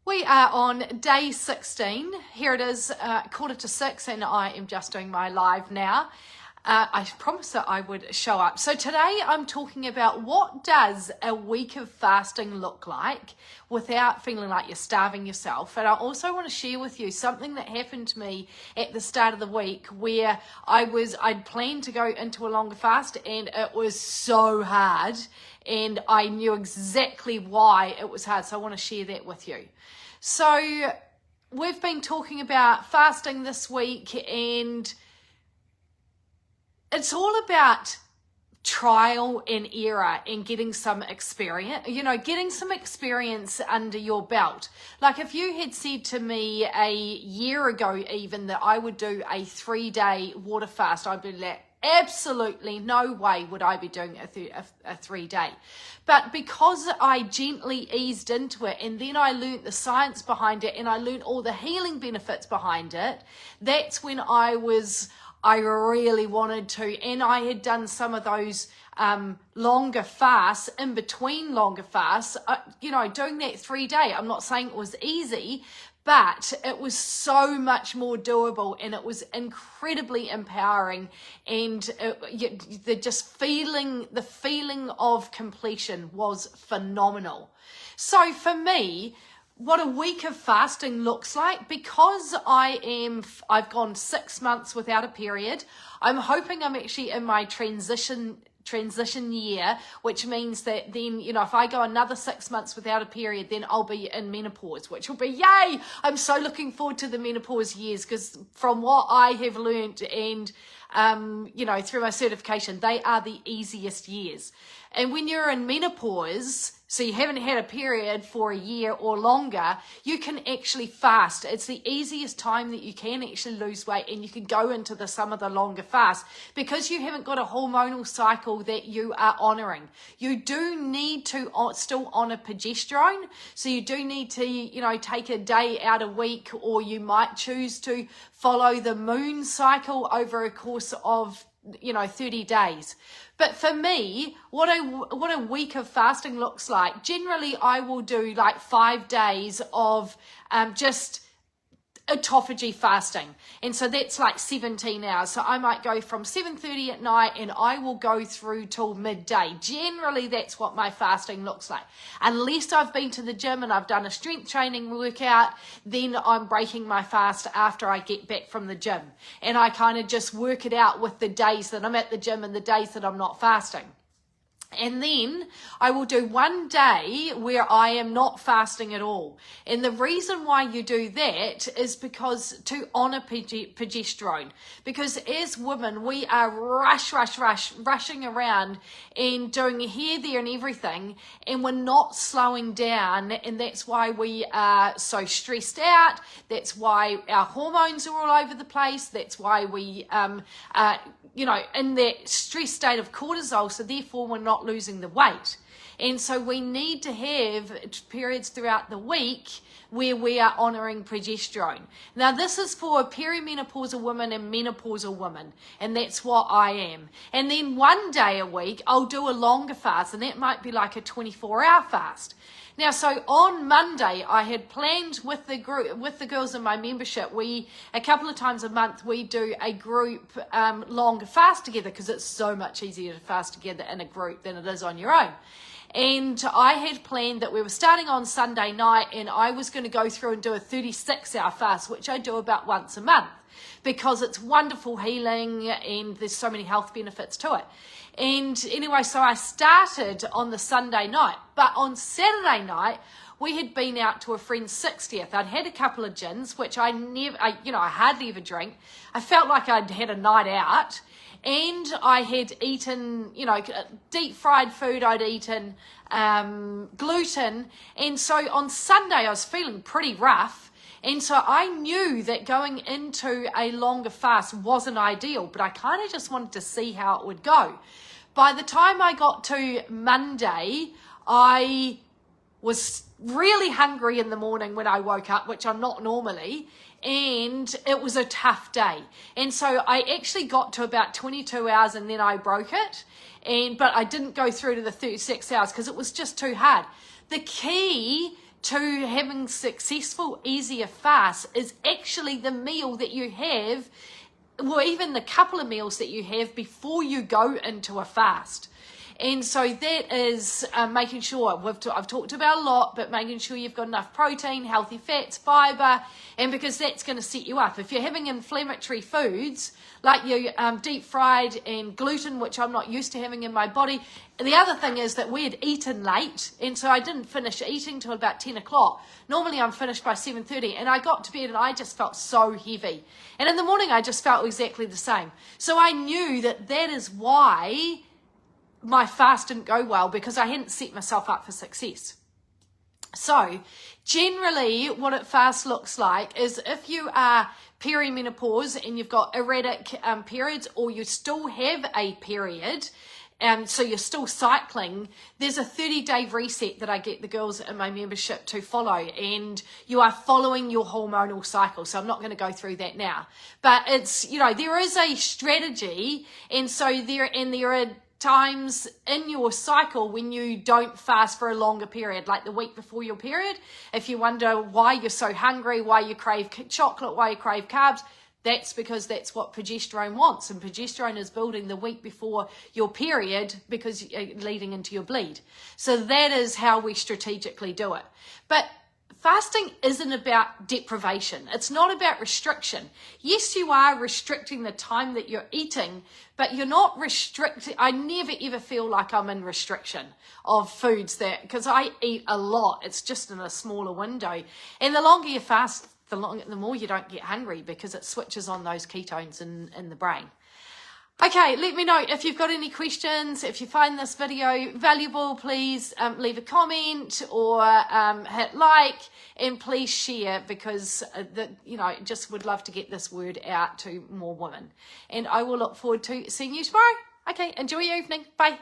We are on day 16. Here it is, 5:45, and I am just doing my live now. I promised that I would show up. So today I'm talking about what does a week of fasting look like without feeling like you're starving yourself. And I also want to share with you something that happened to me at the start of the week where I'd planned to go into a longer fast and it was so hard and I knew exactly why it was hard. So I want to share that with you. So we've been talking about fasting this week, and it's all about trial and error and getting some experience, getting some experience under your belt. Like if you had said to me a year ago even that I would do a 3-day water fast, I'd be like, absolutely no way would I be doing a 3-day. But because I gently eased into it, and then I learned the science behind it, and I learned all the healing benefits behind it, that's when I really wanted to. And I had done some of those longer fasts, in between longer fasts, doing that 3-day. I'm not saying it was easy, but it was so much more doable, and it was incredibly empowering, and the feeling of completion was phenomenal. So for me, what a week of fasting looks like, because I've gone 6 months without a period. I'm hoping I'm actually in my transition year, which means that then, if I go another 6 months without a period, then I'll be in menopause, which will be yay. I'm so looking forward to the menopause years, because from what I have learned and through my certification, they are the easiest years. And when you're in menopause, so you haven't had a period for a year or longer, you can actually fast. It's the easiest time that you can actually lose weight, and you can go into some of the longer fasts because you haven't got a hormonal cycle that you are honoring. You do need to still honor progesterone. So you do need to, take a day out a week, or you might choose to follow the moon cycle over a course of 30 days. But for me, what a week of fasting looks like, generally I will do like 5 days of just autophagy fasting. And so that's like 17 hours. So I might go from 7:30 at night and I will go through till midday. Generally, that's what my fasting looks like. Unless I've been to the gym and I've done a strength training workout, then I'm breaking my fast after I get back from the gym. And I kind of just work it out with the days that I'm at the gym and the days that I'm not fasting. And then I will do 1 day where I am not fasting at all. And the reason why you do that is because to honor progesterone. Because as women, we are rushing around and doing here, there, and everything. And we're not slowing down. And that's why we are so stressed out. That's why our hormones are all over the place. That's why we, in that stress state of cortisol. So therefore, we're not losing the weight. And so we need to have periods throughout the week where we are honoring progesterone. Now this is for perimenopausal women and menopausal women, and that's what I am. And then 1 day a week I'll do a longer fast, and that might be like a 24-hour fast. Now, so on Monday, I had planned with the girls in my membership, a couple of times a month, we do a group longer fast together, because it's so much easier to fast together in a group than it is on your own. And I had planned that we were starting on Sunday night, and I was going to go through and do a 36-hour fast, which I do about once a month, because it's wonderful healing and there's so many health benefits to it. And anyway, so I started on the Sunday night, but on Saturday night, we had been out to a friend's 60th. I'd had a couple of gins, which I hardly ever drink. I felt like I'd had a night out, and I had eaten, deep fried food. I'd eaten gluten. And so on Sunday, I was feeling pretty rough. And so I knew that going into a longer fast wasn't ideal, but I kind of just wanted to see how it would go. By the time I got to Monday, I was really hungry in the morning when I woke up, which I'm not normally, and it was a tough day. And so I actually got to about 22 hours and then I broke it. But I didn't go through to the 36 hours because it was just too hard. The key to having successful, easier fast is actually the meal that you have, or even the couple of meals that you have before you go into a fast. And so that is making sure, I've talked about a lot, but making sure you've got enough protein, healthy fats, fiber, and because that's going to set you up. If you're having inflammatory foods, like your deep fried and gluten, which I'm not used to having in my body. The other thing is that we had eaten late, and so I didn't finish eating till about 10 o'clock. Normally I'm finished by 7:30, and I got to bed and I just felt so heavy. And in the morning I just felt exactly the same. So I knew that that is why my fast didn't go well, because I hadn't set myself up for success. So generally what a fast looks like is if you are perimenopause and you've got erratic periods, or you still have a period, so you're still cycling, there's a 30-day reset that I get the girls in my membership to follow, and you are following your hormonal cycle. So I'm not going to go through that now, but it's, you know, there is a strategy, and so there are times in your cycle when you don't fast for a longer period, like the week before your period. If you wonder why you're so hungry, why you crave chocolate, why you crave carbs, that's because that's what progesterone wants. And progesterone is building the week before your period, because leading into your bleed. So that is how we strategically do it. But fasting isn't about deprivation. It's not about restriction. Yes, you are restricting the time that you're eating, but you're not restricting. I never ever feel like I'm in restriction of foods, that because I eat a lot. It's just in a smaller window. And the longer you fast, the more you don't get hungry, because it switches on those ketones in the brain. Okay, let me know if you've got any questions. If you find this video valuable, please leave a comment or hit like, and please share, because just would love to get this word out to more women. And I will look forward to seeing you tomorrow. Okay, enjoy your evening. Bye.